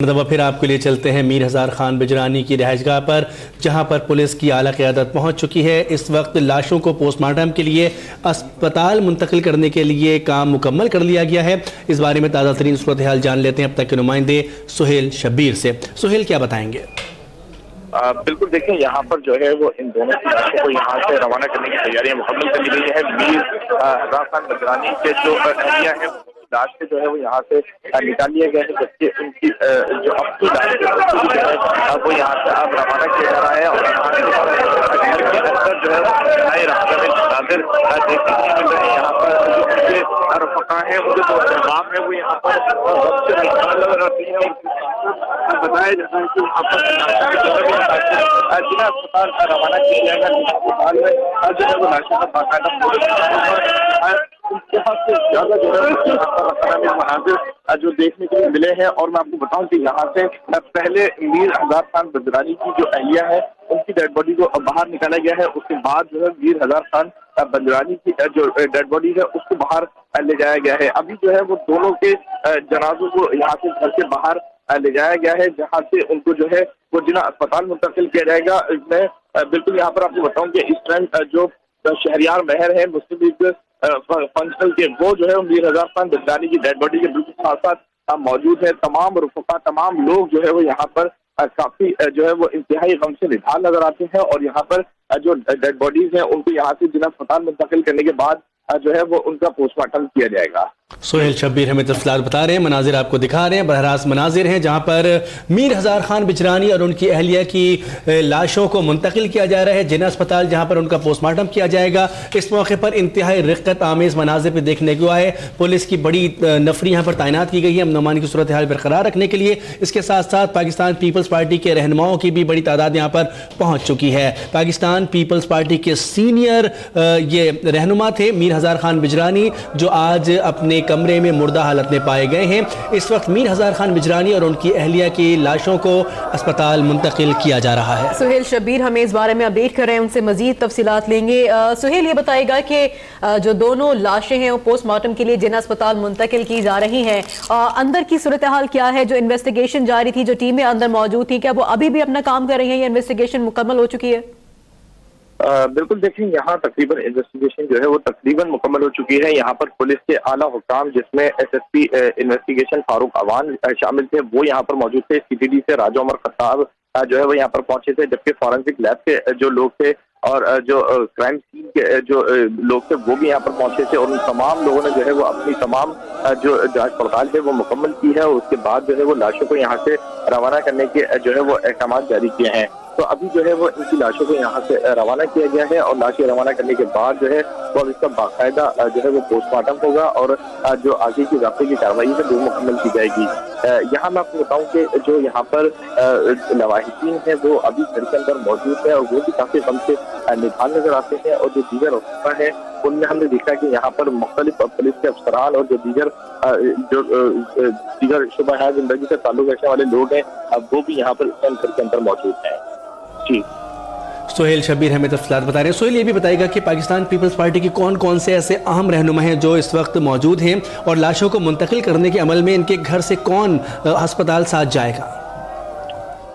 दफा फिर आपके लिए चलते हैं मीर हज़ार खान बिजरानी की रिहाइशगाह पर, जहां पर पुलिस की आला क़यादत पहुंच चुकी है। इस वक्त लाशों को पोस्टमार्टम के लिए अस्पताल मुंतकिल करने के लिए काम मुकम्मल कर लिया गया है। इस बारे में ताज़ा तरीन सूरत हाल जान लेते हैं अब तक के नुमाइंदे सुहेल शब्बीर से। सुहेल, क्या बताएंगे? बिल्कुल, देखिए यहाँ पर जो है वो इन दोनों की लाशों को यहाँ से रवाना करने की तैयारियां मुकम्मल कर ली गई है। मीर हज़ार खान बिजरानी के जो अहलिया है लाश से जो है वो यहाँ से निकाल लिया गया है, जबकि उनकी जो अब की लाश है वो यहाँ से अब रवाना किया जा रहा है। और यहाँ से घर के अंदर जो है नाज़िर देखने को मिल रहे हैं। यहाँ पर जो उनके रफ़क़ा हैं, उनके जो अहबाब है वो यहाँ पर नजर आती है। बताया जाता है कि यहाँ पर जिला अस्पताल रवाना किया जाएगा। अस्पताल में जो है वो लाशों का बाकायदा से ज्यादा जो है मनाजिर जो देखने के लिए मिले हैं। और मैं आपको बताऊं कि यहाँ से पहले मीर हज़ार खान बिजरानी की जो अहलिया है उनकी डेड बॉडी को बाहर निकाला गया है। उसके बाद जो है मीर हज़ार खान बिजरानी की जो डेड बॉडी है उसको बाहर ले जाया गया है। अभी जो है वो दोनों के जनाजों को यहाँ से घर के बाहर ले जाया गया है, जहाँ से उनको जो है वो जिला अस्पताल मुंतकिल किया जाएगा। मैं बिल्कुल यहाँ पर आपको बताऊं कि इस टाइम जो शहरियार महर है मुस्लिम लीग फंक्शनल के, वो जो है मीर हज़ार खान बिजरानी की डेड बॉडी के बिल्कुल साथ साथ मौजूद है। तमाम रुफ़क़ा, तमाम लोग जो है वो यहाँ पर काफी जो है वो इंतहाई गम से निढाल नजर आते हैं। और यहाँ पर जो डेड बॉडीज हैं उनको यहाँ से जिला अस्पताल मुंतकिल करने के बाद जो है वो उनका पोस्टमार्टम किया जाएगा। सुहेल शब्बीर हमें तफसीलात बता रहे हैं, मनाजिर आपको दिखा रहे हैं। बहरास मनाजिर हैं जहां पर मीर हज़ार खान बिजरानी और उनकी अहलिया की लाशों को मुंतकिल किया जा रहा है जिला अस्पताल, जहां पर उनका पोस्टमार्टम किया जाएगा। इस मौके पर इंतहाई रिक्कत आमेज मनाजिर पे देखने को आए। पुलिस की बड़ी नफरी यहाँ पर तैनात की गई है अमन अमान की सूरत हाल बरकरार रखने के लिए। इसके साथ साथ पाकिस्तान पीपल्स पार्टी के रहनुमाओं की भी बड़ी तादाद यहाँ पर पहुँच चुकी है। पाकिस्तान पीपल्स पार्टी के सीनियर ये रहनुमा थे मीर हज़ार खान बिजरानी, जो आज अपने कमरे में मुर्दा हालत में पाए गए हैं। इस वक्त मीर हज़ार खान बिजरानी और उनकी अहलिया की लाशों को अस्पताल मुंतकिल किया जा रहा है। सुहेल शब्बीर हमें इस बारे में अपडेट कर रहे हैं, उनसे मजीद तफसीलात लेंगे। सुहेल, ये बताएगा कि जो दोनों लाशें हैं वो पोस्टमार्टम के लिए जिला अस्पताल मुंतकिल की जा रही हैं, अंदर की सूरत हाल क्या है? जो इन्वेस्टिगेशन जारी थी, जो टीमें अंदर मौजूद थी, क्या वो अभी भी अपना काम कर रही हैं या इन्वेस्टिगेशन मुकम्मल हो चुकी है? बिल्कुल, देखिए यहाँ तकरीबन इन्वेस्टिगेशन जो है वो तकरीबन मुकम्मल हो चुकी है। यहाँ पर पुलिस के आला हुकाम जिसमें एसएसपी इन्वेस्टिगेशन फारूक अवान शामिल थे, वो यहाँ पर मौजूद थे। सीटीडी से राजा उमर खत्ताब जो है वो यहाँ पर पहुंचे थे, जबकि फॉरेंसिक लैब के जो लोग थे और जो क्राइम सीन के जो लोग थे वो भी यहाँ पर पहुंचे थे। और उन तमाम लोगों ने जो है वो अपनी तमाम जो जांच पड़ताल है वो मुकम्मल की है। और उसके बाद जो है वो लाशों को यहाँ से रवाना करने के जो है वो अहकाम जारी किए हैं। तो अभी जो है वो इनकी लाशों को यहाँ से रवाना किया गया है और लाशें रवाना करने के बाद जो है वो अब इसका बाकायदा जो है वो पोस्टमार्टम होगा और जो आगे की रास्ते की कार्रवाई है वो मुकम्मल की जाएगी। यहाँ मैं आपको बताऊँ कि जो यहाँ पर लवाहिदीन है वो अभी घर के अंदर मौजूद है और वो भी काफी गम से निढाल नजर आते हैं। और जो दीगर रफ़क़ा है उनमें हमने देखा कि यहाँ पर मुख्तलिफ पुलिस के अफसरान और जो दीगर शुबहा जिंदगी से ताल्लुक रखने वाले लोग हैं वो भी यहाँ पर घर के अंदर मौजूद हैं। जी, सुहेल शब्बीर हमें तफसीलात बता रहे हैं। सुहेल, ये भी बताएगा कि पाकिस्तान पीपल्स पार्टी की कौन कौन से ऐसे अहम रहनुमा हैं जो इस वक्त मौजूद हैं और लाशों को मुंतकिल करने के अमल में इनके घर से कौन अस्पताल साथ जाएगा?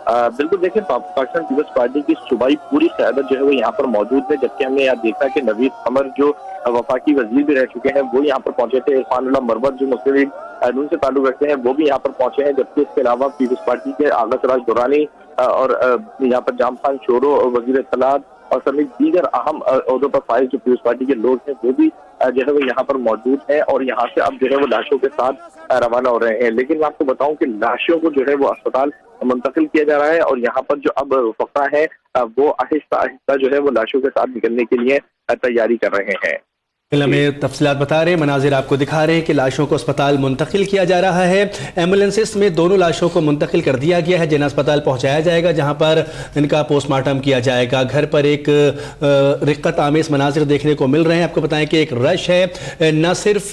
बिल्कुल, देखिए पाकिस्तान पीपल्स पार्टी की सूबाई पूरी क़यादत जो है वो यहाँ पर मौजूद है। जबकि हमने यहाँ देखा कि नवीद कमर जो वफाकी वजीर भी रह चुके हैं वो यहाँ पर पहुंचे थे। इरफानुल्लाह मरवत जो मुस्लिम लीग नून से ताल्लुक रखते हैं वो भी यहाँ पर पहुंचे हैं। जबकि इसके अलावा पीपल्स पार्टी के आगा सराज दुरानी और यहाँ पर जाम खान शोरो और वजीर इत्तलात और समेत दीगर अहम ओहदों पर फाइज जो पीपल्स पार्टी के लोग हैं वो भी जो है वो यहाँ पर मौजूद है। और यहाँ से अब जो है वो लाशों के साथ रवाना हो रहे हैं। लेकिन मैं आपको बताऊं कि लाशों को जो है वो अस्पताल मुंतकिल किया जा रहा है और यहाँ पर जो अब रुफ़क़ा है वो आहिस्ता आहिस्ता जो है वो लाशों के साथ निकलने के लिए तैयारी कर रहे हैं। हमें तफसीलात बता रहे हैं, मनाजिर आपको दिखा रहे हैं कि लाशों को अस्पताल मुंतकिल किया जा रहा है। एम्बुलेंसेस में दोनों लाशों को मुंतकिल कर दिया गया है, जिन्हें अस्पताल पहुंचाया जाएगा जहां पर इनका पोस्टमार्टम किया जाएगा। घर पर एक रिक्कत आमेज मनाजिर देखने को मिल रहे हैं। आपको बताएं कि एक रश है, न सिर्फ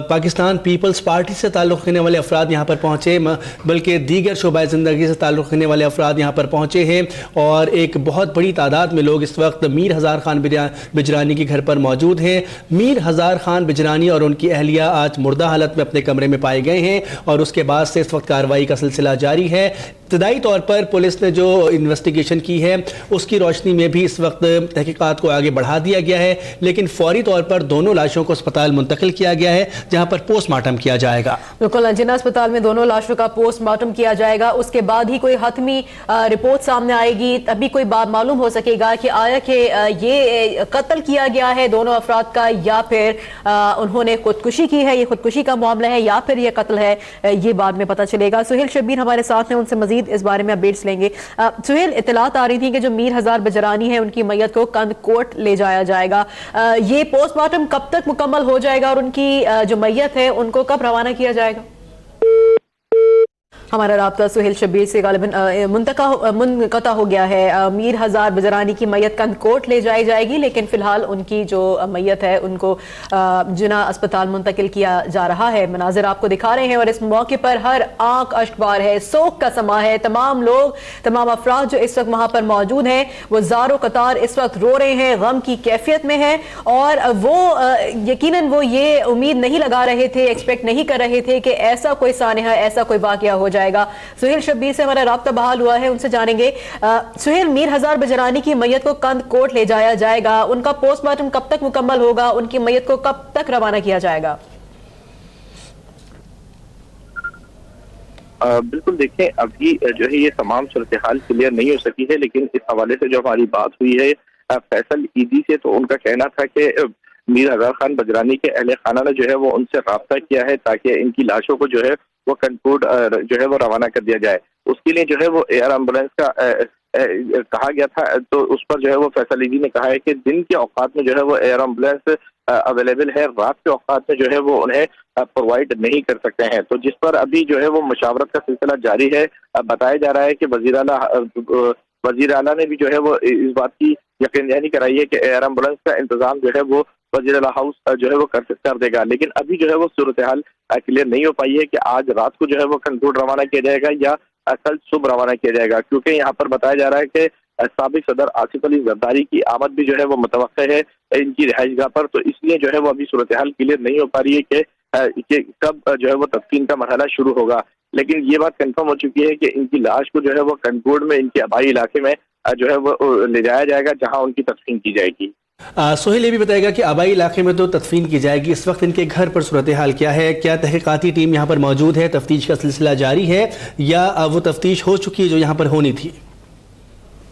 पाकिस्तान पीपल्स पार्टी से ताल्लुक़ रखने वाले अफराद यहाँ पर पहुँचे बल्कि दीगर शोबाए ज़िंदगी से ताल्लुक़ रखने वाले अफराद यहाँ पर पहुँचे हैं। और एक बहुत बड़ी तादाद में लोग इस वक्त मीर हज़ार खान बिजरानी के घर पर मौजूद हैं। मीर हजार खान बिजरानी और उनकी अहलिया आज मुर्दा हालत में अपने कमरे में पाए गए हैं और उसके बाद से इस वक्त कार्रवाई का सिलसिला जारी है। इब्तदाई तौर पर पुलिस ने जो इन्वेस्टिगेशन की है उसकी रोशनी में भी इस वक्त तहकीकात को आगे बढ़ा दिया गया है, लेकिन फौरी तौर पर दोनों लाशों को अस्पताल मुंतकिल किया गया है जहां पर पोस्टमार्टम किया जाएगा। बिल्कुल, जिन्ना अस्पताल में दोनों लाशों का पोस्टमार्टम किया जाएगा, उसके बाद ही कोई हतमी रिपोर्ट सामने आएगी, तभी कोई बात मालूम हो सकेगा कि आया कि ये कत्ल किया गया है दोनों अफराद का या फिर उन्होंने खुदकुशी की है, ये खुदकुशी का मामला है या फिर ये कत्ल है, ये बाद में पता चलेगा। सुहेल शब्बीर हमारे साथ हैं, उनसे मजीद इस बारे में अपडेट्स लेंगे। सुहेल, इतलात आ रही थी कि जो मीर हजार बजरानी है उनकी मैयत को कंदकोट ले जाया जाएगा, ये पोस्टमार्टम कब तक मुकम्मल हो जाएगा और उनकी जो मैयत है उनको कब रवाना किया जाएगा? हमारा राब्ता सुहेल शब्बीर से गालिबन मुनक़ता हो गया है। मीर हजार बजरानी की मैयत कंदकोट ले जाई जाएगी, लेकिन फिलहाल उनकी जो मैयत है उनको जिना अस्पताल मुंतकिल किया जा रहा है। मनाजिर आपको दिखा रहे हैं और इस मौके पर हर आंख अश्कबार है, सोग का समा है। तमाम लोग, तमाम अफराद जो इस वक्त वहां पर मौजूद हैं वो ज़ारो कतार इस वक्त रो रहे हैं, गम की कैफियत में है और वो यकीनन वो ये उम्मीद नहीं लगा रहे थे, एक्सपेक्ट नहीं कर रहे थे कि ऐसा कोई सानिहा, ऐसा कोई वाक़या हो जाएगा। सुहेल शब्बीर से हमारा राब्ता बहाल हुआ है, उनसे जानेंगे। सुहेल, मीर हजार बजरानी की मैयत को कंदकोट ले जाया जाएगा, उनका पोस्टमार्टम कब तक मुकम्मल होगा, उनकी मैयत को कब तक रवाना किया जाएगा? बिल्कुल, देखें अभी जो है ये तमाम सूरत हाल क्लियर नहीं हो सकी है, लेकिन इस हवाले से जो हमारी बात हुई है फैसल ईदी से, तो उनका कहना था कि मीर हजार खान बजरानी के अहले खाना ने जो है वो उनसे राब्ता किया है ताकि इनकी लाशों को जो है वो कंदकोट जो है वो रवाना कर दिया जाए। उसके लिए जो है वो एयर एम्बुलेंस का कहा गया था, तो उस पर जो है वो फैसल ईदी ने कहा है कि दिन के औकात में जो है वो एयर एम्बुलेंस अवेलेबल है, रात के औकात में जो है वो उन्हें प्रोवाइड नहीं कर सकते हैं। तो जिस पर अभी जो है वो मुशावरत का सिलसिला जारी है। बताया जा रहा है कि वजीर आला ने भी जो है वो इस बात की यकीन दहानी कराई है कि एयर एम्बुलेंस का इंतजाम जो है वो वजीर आला हाउस जो है वो कर देगा, लेकिन अभी जो है वो सूरत हाल क्लियर नहीं हो पाई है कि आज रात को जो है वो कंदकोट रवाना किया जाएगा या कल सुबह रवाना किया जाएगा, क्योंकि यहाँ पर बताया जा रहा है कि साबिक सदर आसिफ अली जरदारी की आमद भी जो है वो मुतवक्का है इनकी रिहाइशगाह पर, तो इसलिए जो है वो अभी सूरत हाल क्लियर नहीं हो पा रही है कि कब जो है वो तदफीन का मरहला शुरू होगा। लेकिन ये बात कंफर्म हो चुकी है कि इनकी लाश को जो है वो कंदकोट में इनके आबाई इलाके में जो है वो ले जाया जाएगा जहाँ उनकी तदफीन की जाएगी। सोहेल ये भी बताएगा कि आबाई इलाके में तो तदफीन की जाएगी, इस वक्त इनके घर पर सूरत हाल क्या है? क्या तहकीकाती टीम यहाँ पर मौजूद है, तफ्तीश का सिलसिला जारी है या वो तफ्तीश हो चुकी है जो यहाँ पर होनी थी?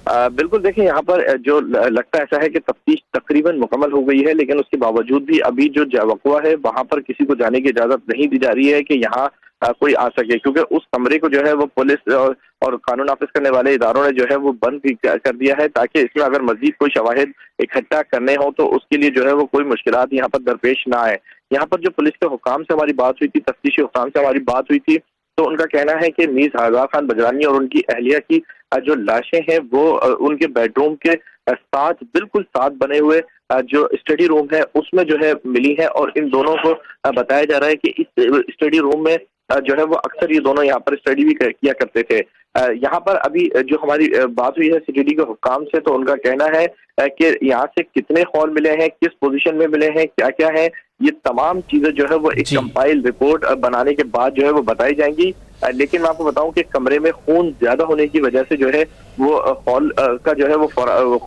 बिल्कुल, देखें यहाँ पर जो लगता ऐसा है कि तफ्तीश तकरीबन मुकम्मल हो गई है, लेकिन उसके बावजूद भी अभी जो वक़्वा है वहाँ पर किसी को जाने की इजाज़त नहीं दी जा रही है कि यहाँ कोई आ सके, क्योंकि उस कमरे को जो है वो पुलिस और कानून नाफिज करने वाले इदारों ने जो है वो बंद भी कर दिया है ताकि इसमें अगर मजीद कोई शवाहिद इकट्ठा करने हो तो उसके लिए जो है वो कोई मुश्किलात यहाँ पर दरपेश ना आए। यहाँ पर जो पुलिस के हुकाम से हमारी बात हुई थी, तफ्तीशी हुकाम से हमारी बात हुई थी, तो उनका कहना है कि मीर हजार खान बजरानी और उनकी अहलिया की जो लाशें हैं वो उनके बेडरूम के साथ बिल्कुल साथ बने हुए जो स्टडी रूम है उसमें जो है मिली है, और इन दोनों को बताया जा रहा है कि इस स्टडी रूम में जो है वो अक्सर ये दोनों यहाँ पर स्टडी भी किया करते थे। यहाँ पर अभी जो हमारी बात हुई है सिटी के हुकाम से, तो उनका कहना है कि यहाँ से कितने हॉल मिले हैं, किस पोजीशन में मिले हैं, क्या क्या है, ये तमाम चीजें जो है वो एक कंपाइल रिपोर्ट बनाने के बाद जो है वो बताई जाएंगी। लेकिन मैं आपको बताऊं कि कमरे में खून ज्यादा होने की वजह से जो है वो हॉल का जो है वो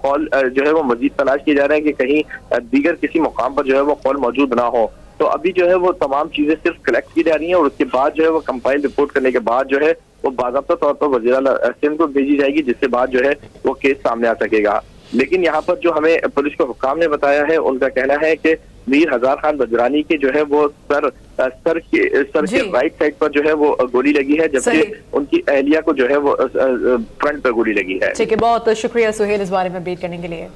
हॉल जो है वो मजीद तलाश किए जा रहे हैं कि कहीं दीगर किसी मुकाम पर जो है वो हॉल मौजूद ना हो। तो अभी जो है वो तमाम चीजें सिर्फ कलेक्ट की जा रही हैं और उसके बाद जो है वो कंपाइल रिपोर्ट करने के बाद जो है वो बाज़ाब्ता तौर पर वज़ीर आला सिंध को भेजी जाएगी, जिसके बाद जो है वो केस सामने आ सकेगा। लेकिन यहाँ पर जो हमें पुलिस के हुकाम ने बताया है, उनका कहना है कि मीर हजार खान बजरानी के जो है वो सर के राइट साइड पर जो है वो गोली लगी है, जबकि उनकी अहलिया को जो है वो फ्रंट पर गोली लगी है। ठीक है, बहुत शुक्रिया सुहेल इस बारे में अपडेट करने के लिए।